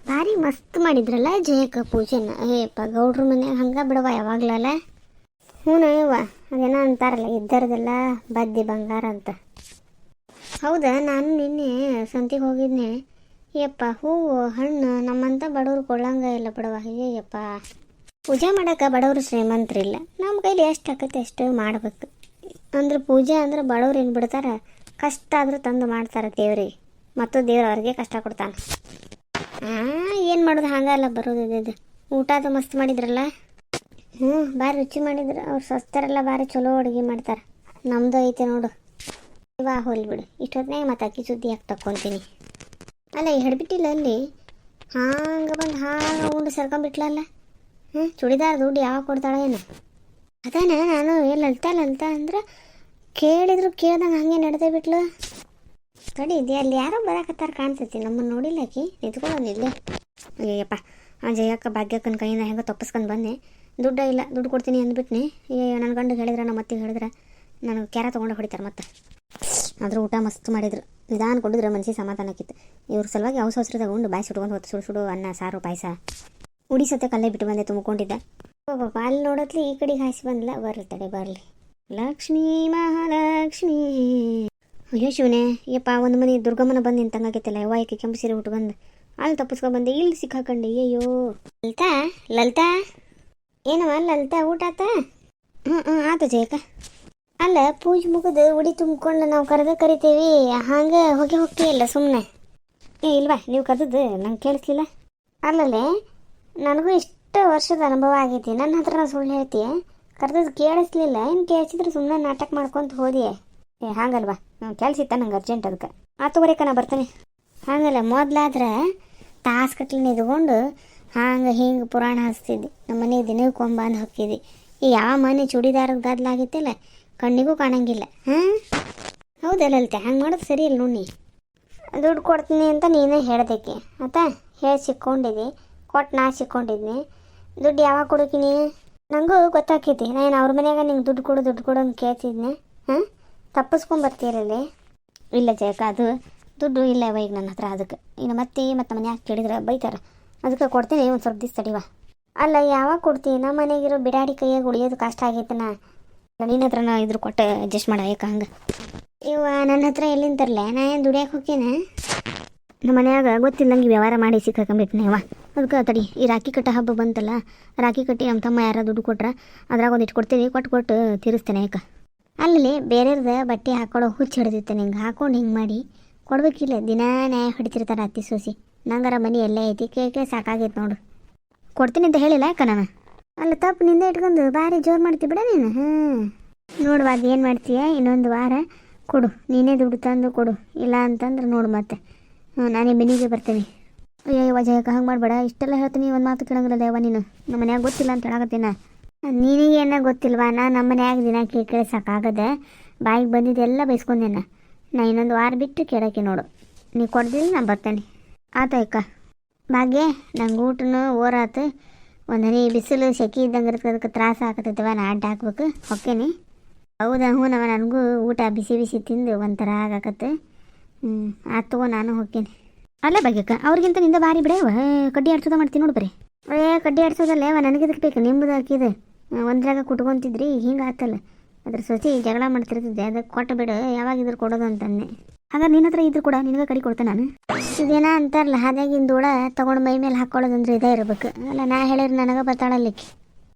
ಭಾರಿ ಮಸ್ತ್ ಮಾಡಿದ್ರಲ್ಲ ಜಯಕ್ಕ ಪೂಜೆನ. ಏಪ್ಪ ಗೌಡ್ರ ಮನ್ಯಾಗ ಹಂಗೆ ಬಿಡವ ಯಾವಾಗ್ಲಲ್ಲ. ಹ್ಞೂ ಯವ್ವ, ಅದೇನೋ ಅಂತಾರಲ್ಲ ಇದ್ದರದೆಲ್ಲ ಬದ್ದಿ ಬಂಗಾರ ಅಂತ. ಹೌದಾ, ನಾನು ನಿನ್ನೆ ಸಂತಿಗೆ ಹೋಗಿದ್ನೆ. ಯಪ್ಪ ಹೂವು ಹಣ್ಣು ನಮ್ಮಂಥ ಬಡವ್ರು ಕೊಳ್ಳಂಗ ಇಲ್ಲ ಬಿಡವ. ಅಯ್ಯಪ್ಪ, ಪೂಜೆ ಮಾಡೋಕೆ ಬಡವರು ಶ್ರೀಮಂತರಿಲ್ಲ. ನಮ್ಮ ಕೈಲಿ ಎಷ್ಟು ಆಕೈತೆ ಅಷ್ಟು ಮಾಡ್ಬೇಕು. ಅಂದ್ರೆ ಪೂಜೆ ಅಂದ್ರೆ ಬಡವ್ರು ಏನು ಬಿಡ್ತಾರೆ, ಕಷ್ಟ ಆದರೂ ತಂದು ಮಾಡ್ತಾರೆ ದೇವ್ರಿಗೆ, ಮತ್ತು ದೇವ್ರು ಅವ್ರಿಗೆ ಕಷ್ಟ ಕೊಡ್ತಾನೆ. ಏನು ಮಾಡೋದು, ಹಂಗಲ್ಲ ಬರೋದು. ಇದು ಊಟ ಅದು ಮಸ್ತ್ ಮಾಡಿದ್ರಲ್ಲ. ಭಾರಿ ರುಚಿ ಮಾಡಿದ್ರು. ಅವ್ರು ಸ್ವಸ್ಥರೆಲ್ಲ ಭಾರಿ ಚಲೋ ಅಡುಗೆ ಮಾಡ್ತಾರೆ. ನಮ್ಮದು ಐತೆ ನೋಡು. ಇವಾಗ ಹೋಲಿ ಬಿಡು, ಇಷ್ಟೊತ್ತಿನಾಗ ಮತ್ತೆ ಅಕ್ಕಿ ಸುದ್ದಿ ಯಾಕೆ ತಕ್ಕೊತೀನಿ. ಅಲ್ಲ ಈ ಹಿಡ್ಬಿಟ್ಟಿಲ್ಲ ಅಲ್ಲಿ, ಹಾಂಗೆ ಬಂದು ಹಾಂಗೆ ಉಂಡು ಸರ್ಕೊಂಬಿಟ್ಲಲ್ಲ. ಚೂಡಿದಾರ ದುಡ್ಡು ಯಾವಾಗ ಕೊಡ್ತಾಳೆ ಏನು? ಅದಾನ ನಾನು ಲಲಿತಾ ಅಂದ್ರೆ ಕೇಳಿದ್ರು ಕೇಳ್ದಂಗೆ ಹಂಗೆ ನಡೆದೇ ಬಿಟ್ಲು. ತಡಿ ಇದೆ ಅಲ್ಲಿ ಯಾರೋ ಬರಾಕತ್ತಾರ ಕಾಣ್ತೈತಿ, ನಮ್ಮನ್ನು ನೋಡಿಲ್ಲ ಆಕಿ. ನಿಂತ್ಕೊಳ್ಳೋನಿಲ್ಲ. ಅಯ್ಯಪ್ಪ, ಆ ಜಯಕ್ಕ ಭಾಗ್ಯಕ್ಕನ ಕೈಯಿಂದ ಹೆಂಗೆ ತಪ್ಪಿಸ್ಕೊಂಡು ಬಂದೆ. ದುಡ್ಡು ಇಲ್ಲ, ದುಡ್ಡು ಕೊಡ್ತೀನಿ ಅಂದ್ಬಿಟ್ನಿ. ನನ್ನ ಗಂಡು ಹೇಳಿದ್ರೆ ನಮ್ಮ ಅತ್ತಿಗೆ ಹೇಳಿದ್ರೆ ನನಗೆ ಕ್ಯಾರ ತೊಗೊಂಡು ಹೊಡಿತಾರೆ ಮತ್ತೆ. ಆದರೂ ಊಟ ಮಸ್ತ್ ಮಾಡಿದ್ರು. ನಿಧಾನ ಕೊಡಿದ್ರೆ ಮನಸ್ಸಿಗೆ ಸಮಾಧಾನ ಆಕಿತ್ತು. ಇವ್ರ ಸಲುವಾಗಿ ಅವಸರ ತಗೊಂಡು ಬಾಯಿ ಸುಟ್ಕೊಂಡು ಹೊತ್ತು ಸುಡು ಅನ್ನ ಸಾರು ಪಾಯಸ ಉಡಿಸತ್ತೆ ಕಲ್ಲೇ ಬಿಟ್ಟು ಬಂದೆ ತುಂಬಿಕೊಂಡಿದ್ದೆ. ಪಾಪ ಅಲ್ಲಿ ನೋಡತ್ಲಿ ಈ ಕಡೆಗೆ ಹಾಸಿ ಬಂದಿಲ್ಲ. ಬರ್ಲಿ ಬರಲಿ. ಲಕ್ಷ್ಮೀ ಮಹಾಲಕ್ಷ್ಮೀ. ಅಯ್ಯೋ ಶಿವನೇ, ಯಪ್ಪ ಒಂದು ಮನೆ ದುರ್ಗಮ್ಮನ ಬಂದು ನಿಂತಂಗಾಗೈತಲ್ಲ. ಯವ್ವ ಯಾಕೆ ಕೆಂಪು ಸೀರೆ ಉಟ್ಕೊಂಡು ಅಲ್ಲಿ ತಪ್ಪಿಸ್ಕೊಂಡ್ಬಂದೆ, ಇಲ್ಲಿ ಸಿಕ್ಕಾಕೊಂಡೆ. ಅಯ್ಯೋ ಲಲಿತಾ ಏನವ ಲಲಿತಾ, ಊಟ ಆತ? ಆತು ಜಯಕ್ಕ. ಅಲ್ಲ ಪೂಜೆ ಮುಗಿದು ಉಡಿ ತುಂಬಿಕೊಂಡು ನಾವು ಕರಿತೇವಿ, ಹಂಗೆ ಹೋಗ್ತೀಯಲ್ಲ ಸುಮ್ಮನೆ. ಇಲ್ವಾ, ನೀವು ಕರೆದದ್ದು ನಂಗೆ ಕೇಳಿಸ್ಲಿಲ್ಲ. ಅಲ್ಲಲ್ಲೇ ನನಗೂ ಇಷ್ಟು ವರ್ಷದ ಅನುಭವ ಆಗೈತಿ, ನನ್ನ ಹತ್ರ ಸುಳ್ಳು ಹೇಳ್ತೀಯ. ಕರೆದದ್ದು ಕೇಳಿಸ್ಲಿಲ್ಲ, ಏನು ಕೇಳಿಸಿದ್ರೆ ಸುಮ್ಮನೆ ನಾಟಕ ಮಾಡ್ಕೊತ ಹೋದಿಯೇ. ಹಾಗಲ್ವಾ, ಕೆಲ್ಸಿತ್ತ ನಂಗೆ ಅರ್ಜೆಂಟ್, ಅದಕ್ಕೆ ಆತುವರೆಕ ನಾ ಬರ್ತಾನೆ. ಹಾಗಲ್ಲ, ಮೊದಲಾದ್ರೆ ತಾಸು ಕಟ್ಲಿ ನಿದ್ಕೊಂಡು ಹಂಗೆ ಹಿಂಗೆ ಪುರಾಣ ಹಚ್ತಿದ್ದಿ. ನಮ್ಮ ಮನೆಗೆ ದಿನಕ್ಕೊಂಬಂದು ಹಾಕಿದ್ದಿ. ಈ ಯಾವ ಮನೆ ಚೂಡಿದಾರದ ಗದ್ಲಾಗಿತ್ತಿಲ್ಲ, ಕಣ್ಣಿಗೂ ಕಾಣಂಗಿಲ್ಲ. ಹೌದಲ್ಲಲ್ತೆ, ಹಂಗೆ ಮಾಡೋದು ಸರಿ ಇಲ್ಲ ನೋಡಿ. ದುಡ್ಡು ಕೊಡ್ತೀನಿ ಅಂತ ನೀನೇ ಹೇಳ್ದಕ್ಕೆ ಆತ ಹೇಳಿ ಸಿಕ್ಕೊಂಡಿದ್ದಿ. ಕೊಟ್ಟು ನಾ ಸಿಕ್ಕೊಂಡಿದ್ನಿ. ದುಡ್ಡು ಯಾವಾಗ ಕೊಡೋಕಿನಿ? ನನಗೂ ಗೊತ್ತಾಕೈತಿ. ನಾನು ಅವ್ರ ಮನ್ಯಾಗ ನಿಂಗೆ ದುಡ್ಡು ಕೊಡು ಅಂತ ಕೇಳ್ತಿದ್ನೆ. ತಪ್ಪಿಸ್ಕೊಂಬರ್ತೀರಲ್ಲಿ. ಇಲ್ಲ ಜಯಕ, ಅದು ದುಡ್ಡು ಇಲ್ಲ ಈಗ ನನ್ನ ಹತ್ರ. ಅದಕ್ಕೆ ಇನ್ನು ಮತ್ತೆ ಮನ್ಯಾಗ ಕೇಳಿದ್ರೆ ಬೈತಾರೆ. ಅದಕ್ಕೆ ಕೊಡ್ತೀನಿ, ಒಂದು ಸ್ವಲ್ಪ ದಿವ್ಸ ತಡಿವಾ. ಅಲ್ಲ ಯಾವಾಗ ಕೊಡ್ತೀನಿ? ನಮ್ಮ ಮನೆಗಿರೋ ಬಿಡಾಡಿ ಕೈಯಾಗ ಉಳಿಯೋದು ಕಷ್ಟ ಆಗೈತೆ. ನಿನ್ನ ಹತ್ರ ನಾ ಇದ್ರ ಕೊಟ್ಟು ಅಡ್ಜಸ್ಟ್ ಮಾಡ. ಯಾಕೆ ಹಂಗೆ ಇವ ನನ್ನ ಹತ್ರ ಎಲ್ಲಿಂದ ತರಲೆ? ನಾ ಏನು ದುಡಿಯೋಕೆ ಹೋಗ್ತೇನೆ? ನಮ್ಮ ಮನ್ಯಾಗ ಗೊತ್ತಿಲ್ಲಂಗೆ ವ್ಯವಹಾರ ಮಾಡಿ ಸಿಕ್ಕಾಕೊಂಬಿಟ್ನೆ ಅವ. ಅದಕ್ಕೆ ತಡಿ, ಈ ರಾಖಿ ಕಟ್ಟ ಹಬ್ಬ ಬಂತಲ್ಲ, ರಾಖಿ ಕಟ್ಟಿ ನಮ್ಮ ತಮ್ಮ ಯಾರ ದುಡ್ಡು ಕೊಟ್ರೆ ಅದ್ರಾಗ ಒಂದಿಟ್ಟು ಕೊಡ್ತೀನಿ, ಕೊಟ್ಟು ತೀರಿಸ್ತೇನೆ. ಯಾಕೆ ಅಲ್ಲಿ ಬೇರೆಯವ್ರದ ಬಟ್ಟೆ ಹಾಕೊಳ್ಳೋ ಹುಚ್ಚು ಹಿಡಿದಿತ್ತೆ ನಿಂಗೆ. ಹಾಕೊಂಡು ಹಿಂಗೆ ಮಾಡಿ ಕೊಡ್ಬೇಕಿಲ್ಲ. ದಿನ ನ್ಯಾಯ ಹೊಡಿತಿರ್ತಾರೆ ಅತ್ತಿ ಸೋಸಿ. ನಂಗಾರ ಮನೆ ಎಲ್ಲೇ ಐತಿ, ಕೇಕೆ ಸಾಕಾಗೈತೆ ನೋಡು. ಕೊಡ್ತೀನಿ ಅಂತ ಹೇಳಿಲ್ಲ ಯಾಕೆ ನಾನು? ಅಲ್ಲ ತಪ್ಪು ನಿಂದೆ ಇಟ್ಕೊಂಡು ಭಾರಿ ಜೋರು ಮಾಡ್ತೀವಿ ಬಿಡ ನೀನು. ನೋಡುವ, ಅದು ಏನು ಮಾಡ್ತೀಯ, ಇನ್ನೊಂದು ವಾರ ಕೊಡು, ನೀನೇ ದುಡ್ಡು ತಂದು ಕೊಡು. ಇಲ್ಲ ಅಂತಂದ್ರೆ ನೋಡು ಮತ್ತೆ ನಾನೇ ಮನೆಗೆ ಬರ್ತೀನಿ. ಅಯ್ಯೋ ಜಯಕ, ಹಂಗೆ ಮಾಡಬೇಡ. ಇಷ್ಟೆಲ್ಲ ಹೇಳ್ತೀನಿ, ಒಂದು ಮಾತು ಕೇಳಂಗಿಲ್ಲ ದೇವ ನೀನು. ನಮ್ಮ ಮನ್ಯಾಗ ಗೊತ್ತಿಲ್ಲ ಅಂತ ಹೇಳಕತ್ತೀನ. ನಿನಗೆ ಏನೋ ಗೊತ್ತಿಲ್ವಾ? ನಮ್ಮ ಮನ್ಯಾಗ ದಿನ ಕೇಳಿ ಸಾಕಾಗದೆ ಬಾಯಿಗೆ ಬಂದಿದ್ದೆಲ್ಲ ಬೈಸ್ಕೊಂಡೇನ. ನಾ ಇನ್ನೊಂದು ವಾರ ಬಿಟ್ಟು ಕೇಳೋಕ್ಕೆ ನೋಡು. ನೀ ಕೊಡ್ದಿಲ್ಲ ನಾನು ಬರ್ತೇನೆ. ಆತಾಯ್ಕ ಭಾಗ್ಯ, ನಂಗೆ ಊಟನೂ ಓರಾತು. ಒಂದು ಹನಿ ಬಿಸಿಲು ಸೆಕೆ ಇದ್ದಂಗೆ ಇರ್ತದೆ, ಅದಕ್ಕೆ ತ್ರಾಸ ಆಗತ್ತೈತವ. ನಾ ಅಡ್ಡ ಹಾಕ್ಬೇಕು, ಹೊಕ್ಕೇನಿ. ಹೌದಾ? ಹ್ಞೂ ನನಗೂ ಊಟ ಬಿಸಿ ತಿಂದು ಒಂಥರ ಆಗಾಕತ್ತೆ. ಆತು ತಗೋ, ನಾನು ಹೋಗ್ತೇನೆ. ಅಲ್ಲೇ ಭಾಗ್ಯಕ್ಕ, ಅವ್ರಿಗಿಂತ ನಿಂದ ಭಾರಿ ಬಿಡವ. ಕಡ್ಡಿ ಆಡ್ಸೋದ ಮಾಡ್ತೀನಿ ನೋಡು ಬರೀ. ಕಡ್ಡಿ ಆಡ್ಸೋದಲ್ಲೇ ನನಗಿದಕ್ಕೆ ಬೇಕು, ನಿಮ್ಮದು ಹಾಕಿದೆ. ಒಂದ್ರಾಗ ಕುಟ್ಕೊತಿದ್ರಿ, ಹಿಂಗೆ ಆತಲ್ಲ. ಅದ್ರ ಸೊಸಿ ಜಗಳ ಮಾಡ್ತಿರ್ತಿದ್ದೆ, ಅದಕ್ಕೆ ಕೊಟ್ಟು ಬಿಡು, ಯಾವಾಗಿದ್ರು ಕೊಡೋದು ಅಂತಂದೆ. ಹಾಗಾದ್ರೆ ನಿನ್ನ ಹತ್ರ ಇದ್ರು ಕೂಡ ನಿನಗೆ ಕಡಿ ಕೊಡ್ತೇನೆ ನಾನು. ಇದೇನ ಅಂತಾರಲ್ಲ, ಹಾದಾಗಿಂದ ದೂಳ ತೊಗೊಂಡು ಮೈ ಮೇಲೆ ಹಾಕ್ಕೊಳ್ಳೋದಂದ್ರೆ ಇದೇ ಇರ್ಬೇಕು. ಅಲ್ಲ ನಾ ಹೇಳಿದ್ರೆ ನನಗೆ ಬತ್ತಾಳಲ್ಲಿಕ್ಕೆ.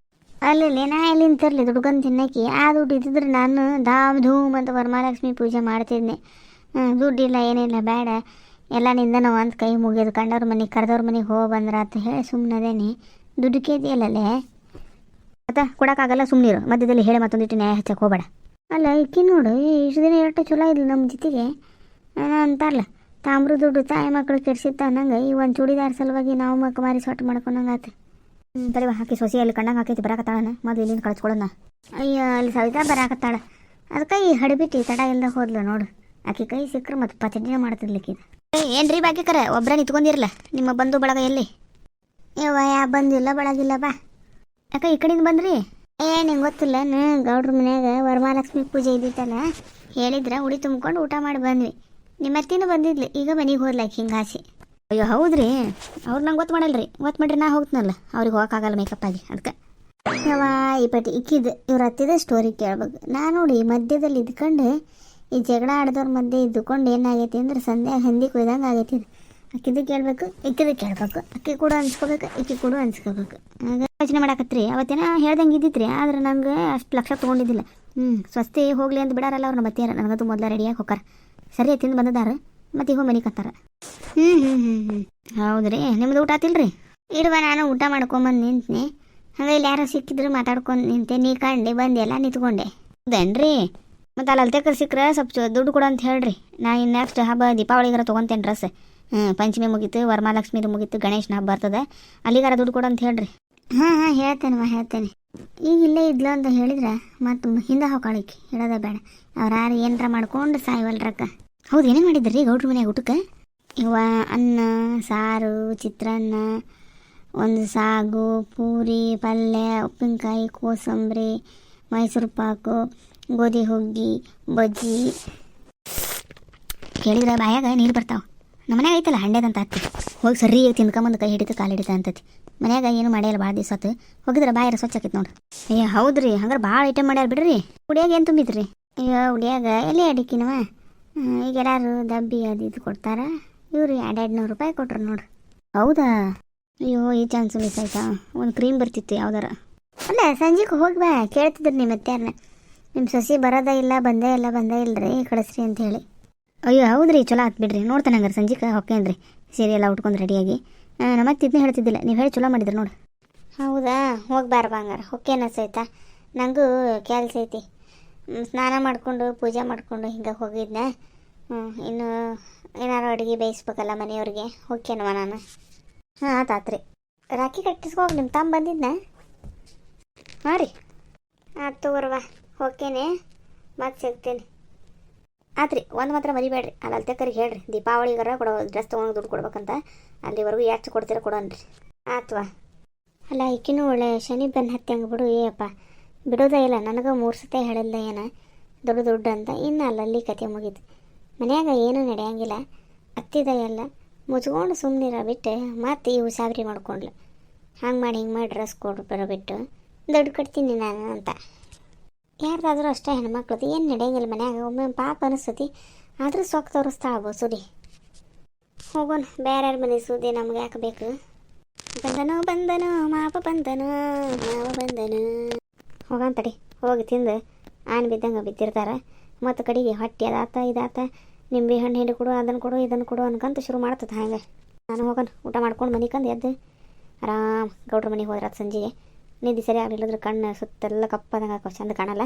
ಅಲ್ಲಿ ನಾ ಎಲ್ಲಿಂದ ತರಲಿ ದುಡ್ಕೊಂಡು ತಿನ್ನಕ್ಕೆ? ಆ ದುಡ್ಡು ಇದ್ದಿದ್ರೆ ನಾನು ಧಾಮ್ ಧೂಮ್ ಅಂತ ವರಮಹಾಲಕ್ಷ್ಮಿ ಪೂಜೆ ಮಾಡ್ತಿದ್ದೆ. ದುಡ್ಡಿಲ್ಲ, ಏನಿಲ್ಲ, ಬೇಡ, ಎಲ್ಲ ನಿಂದ ನಾವು ಒಂದು ಕೈ ಮುಗಿಯೋದು. ಕಂಡವ್ರ ಮನೆಗೆ ಕರೆದವ್ರ ಮನೆಗೆ ಹೋಗಿ ಬಂದ್ರ ಅಂತ ಹೇಳಿ ಸುಮ್ಮನದೇನಿ. ದುಡ್ಡು ಕೇದಿಯಲ್ಲೇ ಮತ್ತೆ ಕೊಡೋಕ್ಕಾಗಲ್ಲ, ಸುಮ್ಮನಿರು. ಮಧ್ಯದಲ್ಲಿ ಹೇಳಿ ಮತ್ತೊಂದಿಟ್ಟು ನ್ಯಾಯ ಹಚ್ಚಕ್ಕೆ ಹೋಗಬೇಡ. ಅಲ್ಲ ಇಕ್ಕಿ ನೋಡು, ಇಷ್ಟು ದಿನ ಎಷ್ಟು ಚಲೋ ಇದ್ಲು ನಮ್ಮ ಜೊತೆಗೆ. ಅಂತಾರಲ್ಲ, ತಾಮ್ರ ದುಡ್ಡು ತಾಯಿ ಮಕ್ಕಳು ಕೆಡ್ಸಿತ್ತ ಅನ್ನಂಗೆ ಈ ಒಂದು ಚೂಡಿದಾರ ಸಲುವಾಗಿ ನಾವು ಮಕ್ಕ ಮಾರಿ ಸೊಟ್ಟು ಮಾಡ್ಕೊಂಡಂಗೆ ಆತು. ತಡಿವಾ, ಹಾಕಿ ಸೊಸಿ ಅಲ್ಲಿ ಕಂಡಂಗೆ ಹಾಕೈತಿ ಬರಾಕತ್ತಾಳನ. ಮೊದಲು ಇಲ್ಲಿಂದ ಕಳ್ಸ್ಕೊಳ್ಳೋಣ. ಅಯ್ಯೋ, ಅಲ್ಲಿ ಸವಿತಾ ಬರಾಕತ್ತಾಳ. ಅದಕ್ಕೆ ಈ ಹಡಿಬಿಟ್ಟು ತಡ ಇಲ್ಲದ ಹೋದ್ಲು ನೋಡು. ಆಕೆ ಕೈ ಸಿಕ್ಕರೆ ಮತ್ತೆ ಪಚಡಿನೇ ಮಾಡ್ತಿರ್ಲಿಕ್ಕೆ. ಏನ್ರಿ ಬಾಕಿಕರ ಒಬ್ಬರೇ ನಿಂತ್ಕೊಂಡಿರಲ್ಲ, ನಿಮ್ಮ ಬಂಧು ಬಳಗ ಎಲ್ಲಿ? ಯಾ ಬಂದಿಲ್ಲ ಬಳಗಿಲ್ಲ ಬಾ. ಯಾಕೆ ಈ ಕಡೆಯಿಂದ ಬಂದ್ರಿ? ನಿಂಗೆ ಗೊತ್ತಿಲ್ಲ, ಗೌಡ್ರ ಮನ್ಯಾಗ ವರಮಹಾಲಕ್ಷ್ಮಿ ಪೂಜೆ ಇದ್ದಿತ್ತಲ್ಲ, ಹೇಳಿದ್ರೆ ಉಡಿ ತುಂಬ್ಕೊಂಡು ಊಟ ಮಾಡಿ ಬಂದ್ವಿ. ನಿಮ್ಮ ಅತ್ತಿನೂ ಬಂದಿದ್ಲಿ, ಈಗ ಮನೆಗೆ ಹೋದ್ಲಾಕಿ ಹಿಂಗಾಸಿ. ಅಯ್ಯೋ ಹೌದ್ರಿ, ಅವ್ರು ನಂಗೆ ಗೊತ್ತು ಮಾಡಲ್ರಿ, ಗೊತ್ತು ಮಾಡ್ರಿ ನಾ ಹೋಗ್ತೀನಲ್ಲ ಅವ್ರಿಗೆ ಹೋಗೋಕ್ಕಾಗಲ್ಲ ಮೇಕಪ್ ಆಗಿ ಅದಕ್ಕೆ. ಯಾವ ಈ ಪಟ್ಟಿ ಇಕ್ಕಿದ್ದು ಇವ್ರು ಹತ್ತಿದ ಸ್ಟೋರಿ ಕೇಳ್ಬೇಕು. ನಾ ನೋಡಿ ಮಧ್ಯದಲ್ಲಿ ಇದ್ಕೊಂಡು ಈ ಜಗಳ ಆಡ್ದವ್ರ ಮಧ್ಯೆ ಇದ್ದುಕೊಂಡು ಏನಾಗೈತಿ ಅಂದ್ರೆ ಸಂಧ್ಯಾ ಹಂದಿ ಕೊಯ್ದಂಗೆ ಆಗೈತಿ ಇದು. ಅಕ್ಕಿದ್ದು ಕೇಳಬೇಕು, ಇಕ್ಕಿದ್ದು ಕೇಳ್ಬೇಕು, ಅಕ್ಕಿ ಕೂಡ ಅನ್ಸ್ಕೋಬೇಕು, ಇಕ್ಕಿ ಕೂಡ ಅನ್ಸ್ಕೋಬೇಕು. ಆಗ ಯೋಚನೆ ಮಾಡಾಕತ್ರಿ ಅವತ್ತೇನ ಹೇಳ್ದಂಗೆ ಇದ್ದಿತ್ರಿ, ಆದ್ರೆ ನಂಗೆ ಅಷ್ಟು ಲಕ್ಷ ತೊಗೊಂಡಿದ್ದಿಲ್ಲ. ಸ್ವಸ್ತಿ ಹೋಗ್ಲಿ ಅಂತ ಬಿಡಾರಲ್ಲ ಅವ್ರನ್ನ ಬತ್ತಿಯಾರ, ನನಗಂತೂ ಮೊದಲ ರೆಡಿಯಾಗಿ ಹೋಗಾರ. ಸರಿ ತಿಂದು ಬಂದದಾರ ಮತ್ತು ಈಗ ಮನೆ ಕತ್ತಾರ. ಹೌದ್ರಿ, ನಿಮ್ದು ಊಟ ಆತಿಲ್ರಿ? ಇಡುವ ನಾನು ಊಟ ಮಾಡ್ಕೊಂಬಂದು ನಿಂತನೆ, ಹಂಗೆ ಇಲ್ಲಿ ಯಾರೋ ಸಿಕ್ಕಿದ್ರು ಮಾತಾಡ್ಕೊಂಡು ನಿಂತೆ, ನೀ ಕಂಡು ಬಂದೆಲ್ಲ ನಿಂತ್ಕೊಂಡೆ. ಹೌದೇನ್ರಿ? ಮತ್ತು ಅಲ್ಲಿ ಅಲ್ತೆಕರ್ ಸಿಕ್ಕರೆ ಸ್ವಲ್ಪ ದುಡ್ಡು ಕೊಡು ಅಂತ ಹೇಳ್ರಿ. ನಾ ಇನ್ನು ನೆಕ್ಸ್ಟ್ ಹಬ್ಬ ದೀಪಾವಳಿಗಾರ ತೊಗೊತೇನೆ ಡ್ರೆಸ್. ಪಂಚಮಿ ಮುಗೀತು, ವರಮಹಾಲಕ್ಷ್ಮಿದು ಮುಗೀತು, ಗಣೇಶನ ಹಬ್ಬ ಬರ್ತದೆ, ಅಲ್ಲಿಗಾರ ದುಡ್ಡು ಕೊಡು ಅಂತ ಹೇಳ್ರಿ. ಹಾಂ ಹೇಳ್ತೇನೆ. ಈಗ ಇಲ್ಲೇ ಇದ್ಲು ಅಂತ ಹೇಳಿದ್ರೆ ಮತ್ತು ಹಿಂದೆ ಹೋಗಾಳಿಕೆ ಹೇಳೋದ ಬೇಡ. ಅವ್ರು ಯಾರು ಏನರ ಮಾಡ್ಕೊಂಡು ಸಾಯವಲ್ರಕ್ಕ. ಹೌದು, ಏನೇನು ಮಾಡಿದ್ರಿ ಗೌಡ್ರ ಮನ್ಯಾಗ ಊಟಕ್ಕೆ? ಇವ ಅನ್ನ ಸಾರು, ಚಿತ್ರಾನ್ನ, ಒಂದು ಸಾಗು, ಪೂರಿ, ಪಲ್ಯ, ಉಪ್ಪಿನಕಾಯಿ, ಕೋಸಂಬರಿ, ಮೈಸೂರು ಪಾಕು, ಗೋಧಿ ಹುಗ್ಗಿ, ಬಜ್ಜಿ. ಕೇಳಿದ್ರೆ ಬಾಯಾಗ ನೀರು ಬರ್ತಾವೆ. ನಮ್ಮ ಮನ್ಯಾಗ ಐತಲ್ಲ ಹಂಡೆದಂತ ಹತ್ತಿ, ಹೋಗಿ ಸರಿ ತಿನ್ಕೊಂಬಂದು ಕೈ ಹಿಡಿತು ಕಾಲು ಹಿಡಿತ ಅಂತತಿ. ಮನ್ಯಾಗ ಏನು ಮಾಡ್ಯಾರ ಭಾಳ ದಿವಸ ಆತು, ಹೋಗಿದ್ರೆ ಬಾಯಾರ ಸ್ವಚ್ಛ ಆಕೈತೆ ನೋಡ್ರಿ. ಅಯ್ಯ ಹೌದ್ರಿ, ಹಂಗಾರೆ ಭಾಳ ಐಟಮ್ ಮಾಡ್ಯಾರ ಬಿಡ್ರಿ. ಉಡಿಯಾಗ ಏನು ತುಂಬಿದ್ರಿ? ಅಯ್ಯೋ ಉಡಿಯಾಗ ಎಲೆ ಅಡಿಕಿನವ. ಈಗ ಎಲ್ಲಾರು ದಬ್ಬಿ ಅದು ಇದು ಕೊಡ್ತಾರ, ಇವ್ರು 200 ರೂಪಾಯಿ ಕೊಟ್ರು ನೋಡ್ರಿ. ಹೌದಾ? ಅಯ್ಯೋ ಈ ಚಾನ್ಸು ಮಿಸ್ ಆಯ್ತಾ. ಒಂದು ಕ್ರೀಮ್ ಬರ್ತಿತ್ತು ಯಾವ್ದಾರ. ಅಲ್ಲ ಸಂಜೆಗೆ ಹೋಗಿ ಬಾ, ಕೇಳ್ತಿದ್ರಿ ನಿಮ್ಮ ಅತ್ಯಾರನ್ನ, ನಿಮ್ಮ ಸೊಸಿ ಬರೋದೇ ಇಲ್ಲ, ಬಂದೇ ಇಲ್ಲರಿ ಕಳಿಸ್ರಿ ಅಂತ ಹೇಳಿ. ಅಯ್ಯೋ ಹೌದ್ರಿ, ಚಲೋ ಆತ್ ಬಿಡ್ರಿ. ನೋಡ್ತಾನೆ ಹಂಗಾರೆ ಸಂಜೆಗೆ ಹೊಕ್ಕೇನ್ರಿ ಸೀರೆ ಎಲ್ಲ ಉಟ್ಕೊಂಡು ರೆಡಿಯಾಗಿ. ನಮ್ಮತ್ತೆ ಇದನ್ನ ಹೇಳ್ತಿದ್ದಿಲ್ಲ, ನೀವು ಹೇಳಿ ಚಲೋ ಮಾಡಿದ್ರಿ ನೋಡಿ. ಹೌದಾ, ಹೋಗಿ ಬಾರಪ್ಪ ಹಂಗಾರೆ. ಹೊಕ್ಕೇನ ಸೈತಾ, ನನಗೂ ಕೆಲಸ ಐತಿ. ಸ್ನಾನ ಮಾಡಿಕೊಂಡು ಪೂಜೆ ಮಾಡಿಕೊಂಡು ಹಿಂಗೆ ಹೋಗಿದ್ದೆ. ಇನ್ನು ಏನಾರು ಅಡುಗೆ ಬೇಯಿಸ್ಬೇಕಲ್ಲ ಮನೆಯವ್ರಿಗೆ, ಹೊಕ್ಕೇನವ ನಾನು. ಹಾಂ ಆತಾತ್ರಿ. ರಾಖಿ ಕಟ್ಟಿಸ್ಕೋಗಿ ನಿಮ್ಮ ತಮ್ಮ ಬಂದಿದ್ನ? ಹಾಂ ರೀ, ಆಯ್ತು ತಗೋರವ, ಹೋಕ್ಕೇನೆ ಮತ್ತೆ ಸಿಗ್ತೇನೆ. ಆತ್ರಿ, ಒಂದು ಮಾತ್ರ ಮರಿಬೇಡ್ರಿ, ಅಲ್ಲಿ ಅಲ್ತೆಕರಿಗೆ ಹೇಳ್ರಿ ದೀಪಾವಳಿಗಾರ ಕೊಡೋ ಡ್ರೆಸ್ ತೊಗೊಂಡು ದುಡ್ಡು ಕೊಡ್ಬೇಕಂತ. ಅಲ್ಲಿವರೆಗೂ ಎಷ್ಟು ಕೊಡ್ತೀರ ಕೊಡೋನ್ರಿ. ಆತ್ವಾ. ಅಲ್ಲ ಈಕಿನೂ ಒಳ್ಳೆ ಶನಿ ಬೆನ್ನು ಹತ್ತಿ ಹಂಗೆ ಬಿಡು. ಏಯಪ್ಪ ಬಿಡೋದೇ ಇಲ್ಲ, ನನಗೆ 3 ಸತಿ ಹೇಳಿಲ್ಲ ಏನ ದುಡ್ಡು ಅಂತ. ಇನ್ನು ಅಲ್ಲಲ್ಲಿ ಕತೆ ಮುಗೀತು. ಮನ್ಯಾಗ ಏನೂ ನಡೆಯಂಗಿಲ್ಲ, ಅತ್ತಿದ ಎಲ್ಲ ಮುಚ್ಕೊಂಡು ಸುಮ್ಮನಿರ ಬಿಟ್ಟು ಮತ್ತೆ ಇವು ಸಾವಿರಿ ಮಾಡ್ಕೊಂಡ್ಲು. ಹಂಗೆ ಮಾಡಿ ಹಿಂಗೆ ಮಾಡಿ ಡ್ರೆಸ್ ಕೊಡು ಬರೋಬಿಟ್ಟು ದುಡ್ಡು ಕೊಡ್ತೀನಿ ನಾನು ಅಂತ. ಯಾರ್ದಾದ್ರೂ ಅಷ್ಟೇ ಹೆಣ್ಮಕ್ಳದು ಏನು ನಡೆಯಂಗಿಲ್ಲ ಮನ್ಯಾಗ. ಒಮ್ಮೆ ಪಾಪ ಅನಿಸ್ತತಿ, ಆದರೂ ಸೊಕ್ಕ ತೋರಿಸ್ತಾಳ ಬಸುರಿ. ಹೋಗೋಣ ಬೇರೆ ಮನೆ ಸುದ್ದಿ ನಮ್ಗೆ ಯಾಕೆ ಬೇಕು. ಬಂದನು ಮಾವ ಬಂದನು. ಹೋಗೋಣ ತಡಿ, ಹೋಗಿ ತಿಂದು ಆನೆ ಬಿದ್ದಂಗೆ ಬಿದ್ದಿರ್ತಾರೆ. ಮತ್ತು ಕಡೆಗೆ ಹೊಟ್ಟೆ ಅದಾತ ಇದಾತ, ನಿಂಬೆ ಹಣ್ಣು ಹಿಂಡಿ ಕೊಡು, ಅದನ್ನು ಕೊಡು ಇದನ್ನು ಕೊಡು ಅನ್ಕಂತ ಶುರು ಮಾಡ್ತದೆ. ಹಂಗೆ ನಾನು ಹೋಗೋಣ ಊಟ ಮಾಡ್ಕೊಂಡು ಮನಿಕಂದು ಎದ್ದು ಆರಾಮ್ ಗೌಡ್ರ ಮನೆಗೆ ಹೋದ್ರೆ ಅದು ಸಂಜೆಗೆ ನಿದ್ದೆ ಸರಿ ಆಗಲಿಲ್ಲದ್ರೆ ಕಣ್ಣು ಸುತ್ತೆಲ್ಲ ಕಪ್ಪದಂಗೆ ಹಾಕೋ ಚಂದ ಕಾಣಲ್ಲ.